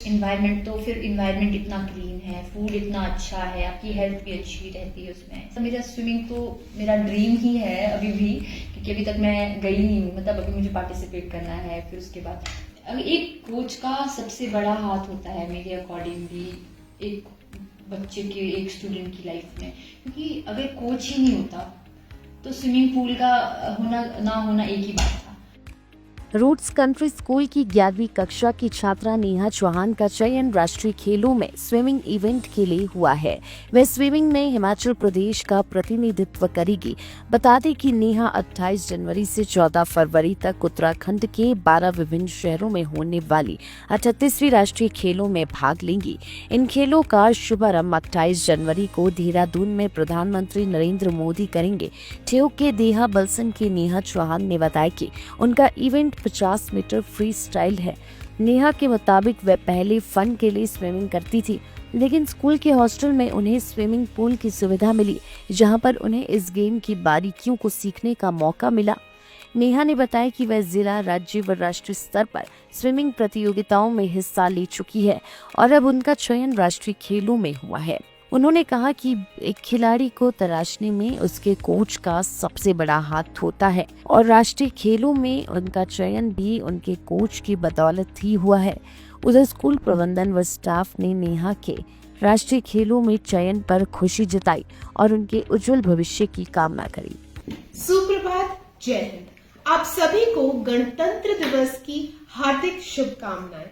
Environment, तो फिर environment इतना क्लीन है, फूड इतना अच्छा है, आपकी हेल्थ भी अच्छी रहती है उसमें। तो मेरा स्विमिंग तो मेरा ड्रीम ही है अभी भी, क्योंकि अभी तक मैं गई नहीं हूँ, मतलब अभी मुझे पार्टिसिपेट करना है। फिर उसके बाद एक कोच का सबसे बड़ा हाथ होता है मेरे अकॉर्डिंग भी एक बच्चे के, एक स्टूडेंट की लाइफ में, क्योंकि अगर कोच ही नहीं होता तो स्विमिंग पूल का होना ना होना एक ही बात था। रूट्स कंट्री स्कूल की 11वीं कक्षा की छात्रा नेहा चौहान का चयन राष्ट्रीय खेलों में स्विमिंग इवेंट के लिए हुआ है। वह स्विमिंग में हिमाचल प्रदेश का प्रतिनिधित्व करेगी। बता दें कि नेहा 28 जनवरी से 14 फरवरी तक उत्तराखंड के 12 विभिन्न शहरों में होने वाली 38वीं राष्ट्रीय खेलों में भाग लेंगी। इन खेलों का शुभारंभ 28 जनवरी को देहरादून में प्रधानमंत्री नरेंद्र मोदी करेंगे। ठियोग के देहा बलसन की नेहा चौहान ने बताया कि उनका इवेंट 50 मीटर फ्री स्टाइल है। नेहा के मुताबिक वह पहले फन के लिए स्विमिंग करती थी, लेकिन स्कूल के हॉस्टल में उन्हें स्विमिंग पूल की सुविधा मिली, जहां पर उन्हें इस गेम की बारीकियों को सीखने का मौका मिला। नेहा ने बताया कि वह जिला, राज्य व राष्ट्रीय स्तर पर स्विमिंग प्रतियोगिताओं में हिस्सा ले चुकी है और अब उनका चयन राष्ट्रीय खेलों में हुआ है। उन्होंने कहा कि एक खिलाड़ी को तराशने में उसके कोच का सबसे बड़ा हाथ होता है और राष्ट्रीय खेलों में उनका चयन भी उनके कोच की बदौलत ही हुआ है। उधर स्कूल प्रबंधन व स्टाफ ने नेहा के राष्ट्रीय खेलों में चयन पर खुशी जताई और उनके उज्जवल भविष्य की कामना करी। सुप्रभात, जय हिंद। आप सभी को गणतंत्र दिवस की हार्दिक शुभकामनाएं।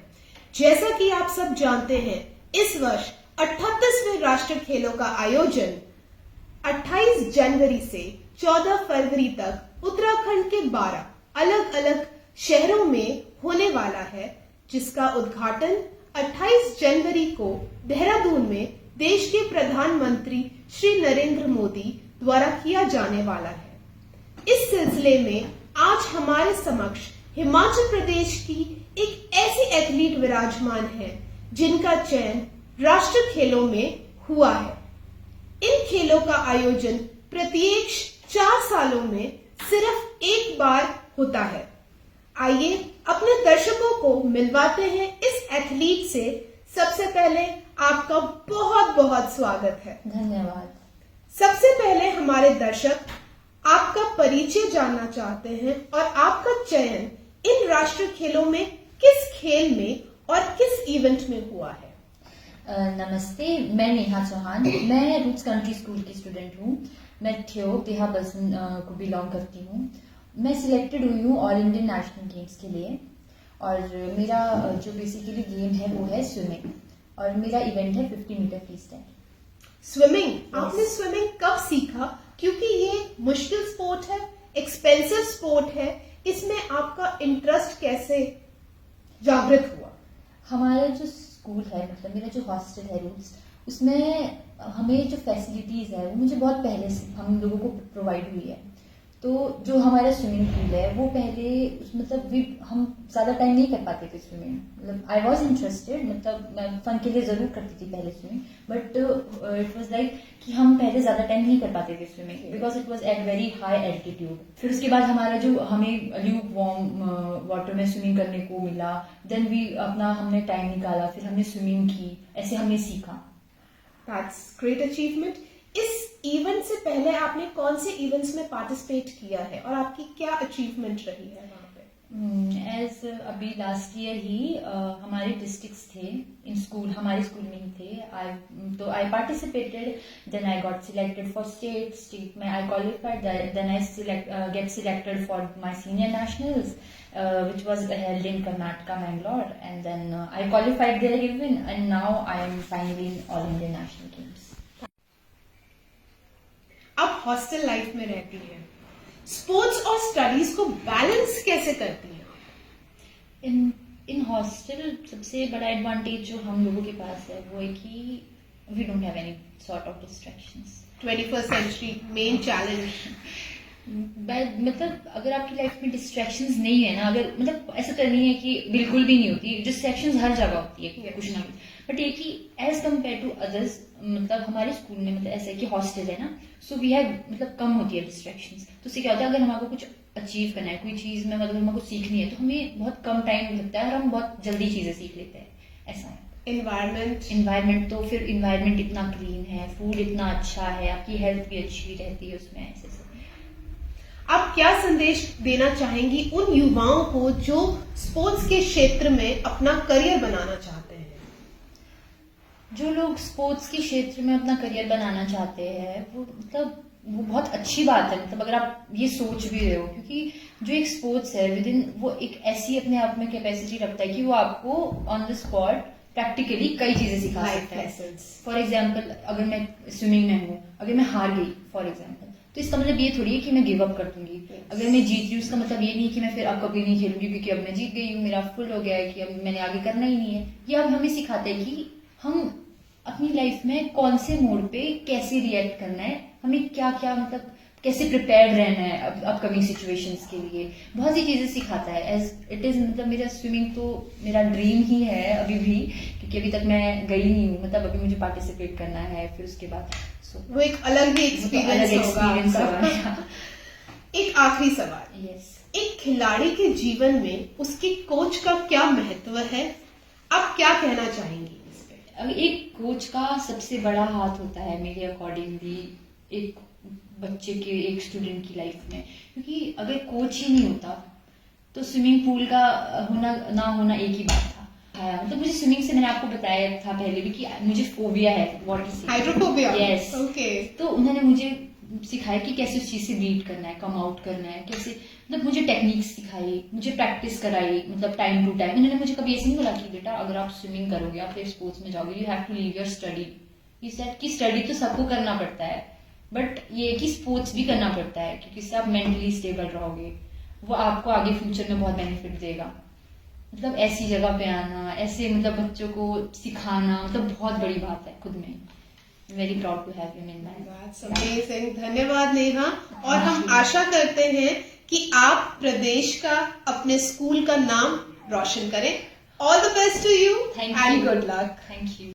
जैसा कि आप सब जानते हैं, इस वर्ष 38वें राष्ट्रीय खेलों का आयोजन 28 जनवरी से 14 फरवरी तक उत्तराखंड के 12 अलग अलग शहरों में होने वाला है, जिसका उद्घाटन 28 जनवरी को देहरादून में देश के प्रधानमंत्री श्री नरेंद्र मोदी द्वारा किया जाने वाला है। इस सिलसिले में आज हमारे समक्ष हिमाचल प्रदेश की एक ऐसी एथलीट विराजमान है जिनका चयन राष्ट्रीय खेलों में हुआ है। इन खेलों का आयोजन प्रत्येक 4 सालों में सिर्फ एक बार होता है। आइए अपने दर्शकों को मिलवाते हैं इस एथलीट से। सबसे पहले आपका बहुत बहुत स्वागत है। धन्यवाद। सबसे पहले हमारे दर्शक आपका परिचय जानना चाहते हैं और आपका चयन इन राष्ट्रीय खेलों में किस खेल में और किस इवेंट में हुआ है। नमस्ते, मैं नेहा चौहान, मैं रूट्स कंट्री स्कूल की स्टूडेंट हूँ। मैं ठियोग देहा बलसन को बिलोंग करती हूँ। मैं सिलेक्टेड हुई हूँ ऑल इंडियन नेशनल गेम्स के लिए और मेरा जो बेसिकली गेम है वो है स्विमिंग और मेरा इवेंट है 50 मीटर फ्री स्टाइल। स्विमिंग, आपने स्विमिंग कब सीखा? क्योंकि ये मुश्किल स्पोर्ट है, एक्सपेंसिव स्पोर्ट है, इसमें आपका इंटरेस्ट कैसे जागृत हुआ? हमारा जो स्कूल है, मतलब मेरा जो हॉस्टल है रूट्स, उसमें हमें जो फैसिलिटीज़ है वो मुझे बहुत पहले से हम लोगों को प्रोवाइड हुई है। तो जो हमारा स्विमिंग पूल है वो पहले मतलब हम ज़्यादा टाइम नहीं कर पाते थे स्विमिंग। मतलब आई वॉज इंटरेस्टेड, मतलब मैं फन के लिए ज़रूर करती थी पहले swimming, but it was like कि हम पहले ज़्यादा टाइम नहीं कर पाते थे swimming because it was at very high altitude. फिर उसके बाद हमारा जो हमें ल्यूक वार्म वाटर में स्विमिंग करने को मिला, देन भी अपना हमने टाइम निकाला, फिर हमने स्विमिंग की, ऐसे हमने सीखा। That's great achievement. इस इवेंट से पहले आपने कौन से इवेंट्स में पार्टिसिपेट किया है और आपकी क्या अचीवमेंट रही है वहाँ पे? एज अभी लास्ट ईयर ही हमारे डिस्ट्रिक्ट्स थे इन स्कूल, हमारे स्कूल में ही थे। I participated, then I got selected for state में I qualified, then I get selected for my senior nationals which was held in Karnataka, Mangalore, and then I qualified there even, and now I am finally in All India National Games. आप hostel life में रहती हैं, sports और studies को balance कैसे करती हैं? In hostel सबसे बड़ा एडवांटेज जो हम लोगों के पास है वो है कि we don't have any sort of distractions. 21st century main challenge. मतलब अगर आपकी लाइफ में डिस्ट्रैक्शंस नहीं है ना, अगर मतलब ऐसा तो नहीं है कि बिल्कुल भी नहीं होती, डिस्ट्रैक्शंस हर जगह होती है कुछ ना कुछ, बट ये कि एज कम्पेयर टू अदर्स, मतलब हमारे स्कूल में मतलब ऐसा है कि हॉस्टल है ना, सो वी हैव मतलब कम होती है डिस्ट्रैक्शंस। तो उससे क्या होता है, अगर हमको कुछ अचीव करना है, कोई चीज में मतलब हमको सीखनी है, तो हमें बहुत कम टाइम लगता है और हम बहुत जल्दी चीजें सीख लेते हैं, ऐसा है। इन्वायरमेंट तो फिर इन्वायरमेंट इतना क्लीन है, फूड इतना अच्छा है, आपकी हेल्थ भी अच्छी रहती है उसमें, ऐसे से। आप क्या संदेश देना चाहेंगी उन युवाओं को जो स्पोर्ट्स के क्षेत्र में अपना करियर बनाना चाहते हैं? जो लोग स्पोर्ट्स के क्षेत्र में अपना करियर बनाना चाहते हैं वो मतलब वो बहुत अच्छी बात है, मतलब अगर आप ये सोच भी रहे हो, क्योंकि जो एक स्पोर्ट्स है विद इन वो एक ऐसी अपने आप में कैपेसिटी रखता है कि वो आपको ऑन द स्पॉट प्रैक्टिकली कई चीजें सिखा सकता है। फॉर एग्जाम्पल अगर मैं स्विमिंग में हूँ, अगर मैं हार गई फॉर एग्जाम्पल, तो इसका मतलब ये थोड़ी है कि मैं गिव अप कर दूंगी। अगर मैं जीत रही हूँ इसका मतलब ये नहीं है कि मैं फिर अब कभी नहीं खेलूंगी क्योंकि अब मैं जीत गई हूँ, मेरा फुल हो गया है कि अब मैंने आगे करना ही नहीं है। ये अब हमें सिखाता है कि हम अपनी लाइफ में कौन से मोड पे कैसे रिएक्ट करना है, हमें क्या क्या मतलब कैसे प्रिपेयर्ड रहना है अपकमिंग सिचुएशंस के लिए, बहुत सी चीजें सिखाता है। एज इट इज मतलब मेरा स्विमिंग तो मेरा ड्रीम ही है अभी भी, क्योंकि अभी तक मैं गई नहीं हूँ, मतलब अभी मुझे पार्टिसिपेट करना है फिर उसके बाद। वो एक अलग ही एक्सपीरियंस होगा। एक आखिरी सवाल, एक खिलाड़ी के जीवन में उसके कोच का क्या महत्व है? आप क्या कहना चाहेंगी इस पे? एक कोच का सबसे बड़ा हाथ होता है मेरे अकॉर्डिंगली एक बच्चे के, एक स्टूडेंट की लाइफ में, क्योंकि अगर कोच ही नहीं होता तो स्विमिंग पूल का होना ना होना एक ही बात था। मतलब मुझे स्विमिंग से मैंने आपको बताया था पहले भी कि मुझे फोबिया है वाटर से, हाइड्रोफोबिया। Yes okay. तो उन्होंने मुझे सिखाया कि कैसे उस चीज से बीट करना है, कम आउट करना है, कैसे मतलब मुझे टेक्निक्स सिखाई, मुझे प्रैक्टिस कराई, मतलब टाइम टू टाइम। उन्होंने मुझे कभी ऐसे नहीं बोला कि बेटा अगर आप स्विमिंग करोगे आप फिर स्पोर्ट्स में जाओगे, you have to leave your study. ये सेड कि स्टडी तो सबको करना पड़ता है, बट ये कि स्पोर्ट्स भी करना पड़ता है, क्योंकि इससे आप मेंटली स्टेबल रहोगे, वो आपको आगे फ्यूचर में बहुत बेनिफिट देगा। मतलब ऐसी जगह पे आना, ऐसे मतलब बच्चों को सिखाना, मतलब बहुत बड़ी बात है खुद में। Very proud to have you in my amazing. धन्यवाद नेहा, और हम आशा करते हैं कि आप प्रदेश का, अपने स्कूल का नाम रोशन करें। All the best to you and good luck. Thank you.